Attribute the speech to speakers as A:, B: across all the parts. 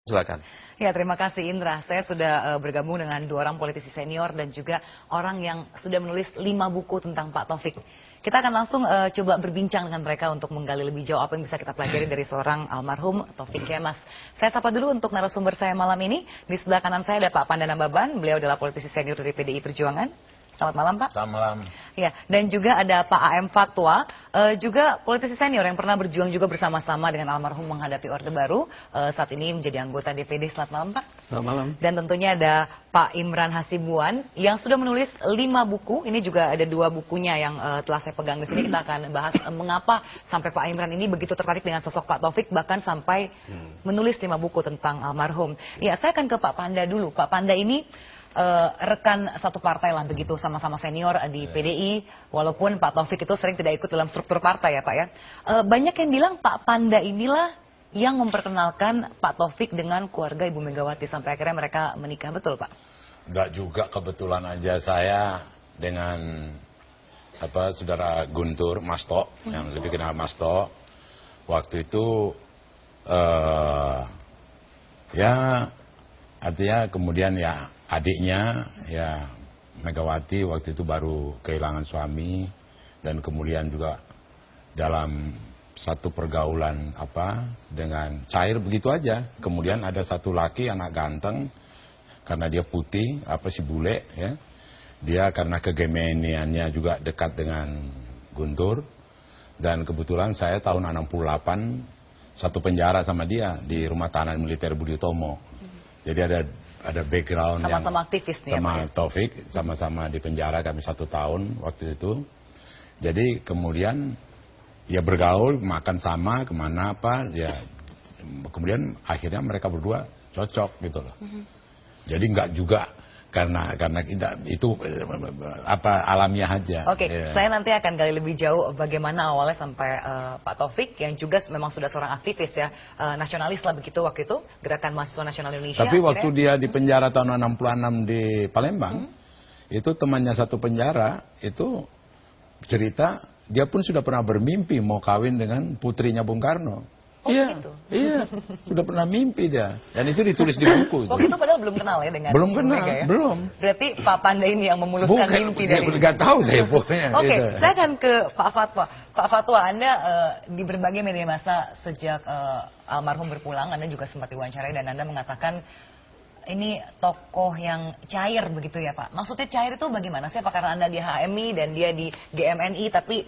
A: Silakan.
B: Ya, terima kasih Indra. Saya sudah bergabung dengan dua orang politisi senior dan juga orang yang sudah menulis 5 buku tentang Pak Taufik. Kita akan langsung coba berbincang dengan mereka untuk menggali lebih jauh apa yang bisa kita pelajari dari seorang almarhum Taufik Kemas. Saya sapa dulu untuk narasumber saya malam ini. Di sebelah kanan saya ada Pak Pandana Baban. Beliau adalah politisi senior dari PDI Perjuangan. Selamat malam, Pak.
C: Selamat malam.
B: Ya, dan juga ada Pak AM Fatwa, juga politisi senior yang pernah berjuang juga bersama-sama dengan almarhum menghadapi Orde Baru. Saat ini menjadi anggota DPD. Selamat malam, Pak.
A: Selamat malam.
B: Dan tentunya ada Pak Imran Hasibuan yang sudah menulis 5 buku. Ini juga ada 2 bukunya yang telah saya pegang di sini. Kita akan bahas mengapa sampai Pak Imran ini begitu tertarik dengan sosok Pak Taufik, bahkan sampai menulis 5 buku tentang almarhum. Ya, saya akan ke Pak Panda dulu. Pak Panda ini rekan satu partai lah begitu, sama-sama senior di PDI, walaupun Pak Taufik itu sering tidak ikut dalam struktur partai ya Pak ya. Banyak yang bilang Pak Panda inilah yang memperkenalkan Pak Taufik dengan keluarga Ibu Megawati sampai akhirnya mereka menikah, betul Pak?
C: Enggak juga, kebetulan aja saya dengan saudara Guntur Masto, yang lebih kenal Masto, waktu itu ya artinya kemudian ya adiknya ya Megawati waktu itu baru kehilangan suami, dan kemudian juga dalam satu pergaulan dengan cair begitu aja, kemudian ada satu laki anak ganteng karena dia putih si bule ya, dia karena kegemeniannya juga dekat dengan Guntur, dan kebetulan saya tahun 68 satu penjara sama dia di rumah tahanan militer Budi Utomo. Jadi ada background
B: sama-sama aktivis nih
C: sama
B: ya,
C: Taufik, sama-sama di penjara kami 1 tahun waktu itu. Jadi kemudian ya bergaul, makan sama, kemana ya kemudian akhirnya mereka berdua cocok gitu loh. Jadi nggak juga karena itu alamiah aja.
B: Oke, saya nanti akan gali lebih jauh bagaimana awalnya sampai Pak Taufik yang juga memang sudah seorang aktivis ya, nasionalis lah begitu waktu itu, Gerakan Mahasiswa Nasional Indonesia.
C: Tapi waktu dia di penjara tahun 66 di Palembang, itu temannya satu penjara itu cerita dia pun sudah pernah bermimpi mau kawin dengan putrinya Bung Karno.
B: Oh,
C: iya,
B: gitu.
C: Iya, sudah pernah mimpi dia, dan itu ditulis di buku.
B: Waktu itu padahal belum kenal ya dengan
C: belum kenal,
B: Mega, ya?
C: belum.
B: Berarti Pak Panda ini yang memuluskan mimpi dari.
C: Nggak tahu saya pokoknya.
B: Oke, saya akan ke Pak Fatwa. Pak Fatwa, Anda di berbagai media massa sejak almarhum berpulang, Anda juga sempat diwawancarai dan Anda mengatakan ini tokoh yang cair begitu ya Pak. Maksudnya cair itu bagaimana sih? Apa karena Anda di HMI dan dia di GMNI tapi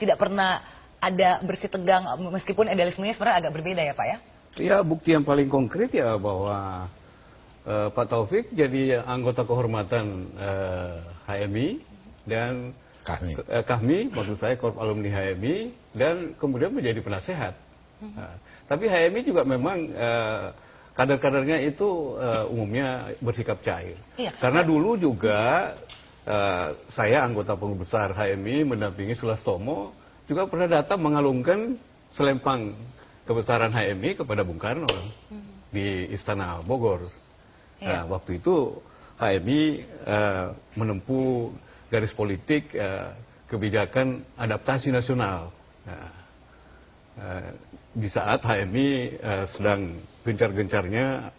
B: tidak pernah ada bersih tegang, meskipun idealismenya sebenarnya agak berbeda ya Pak ya?
A: Ya, bukti yang paling konkret ya bahwa Pak Taufik jadi anggota kehormatan HMI dan Kahmi, maksud saya Korp Alumni HMI, dan kemudian menjadi penasehat. Tapi HMI juga memang kader-kadernya itu umumnya bersikap cair. Iya. Karena dulu juga saya anggota pengurus besar HMI mendampingi Sulastomo juga pernah datang mengalungkan selempang kebesaran HMI kepada Bung Karno di Istana Bogor. Nah, waktu itu HMI menempuh garis politik kebijakan adaptasi nasional. Nah, di saat HMI sedang gencar-gencarnya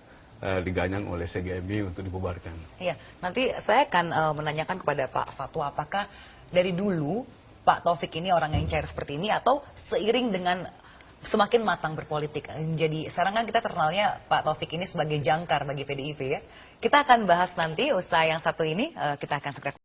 A: diganyang oleh CGMI untuk dibubarkan.
B: Iya, nanti saya akan menanyakan kepada Pak Fatwa, apakah dari dulu Pak Taufik ini orang yang cair seperti ini atau seiring dengan semakin matang berpolitik. Jadi sekarang kan kita terkenalnya Pak Taufik ini sebagai jangkar bagi PDIP ya. Kita akan bahas nanti usai yang satu ini, kita akan segera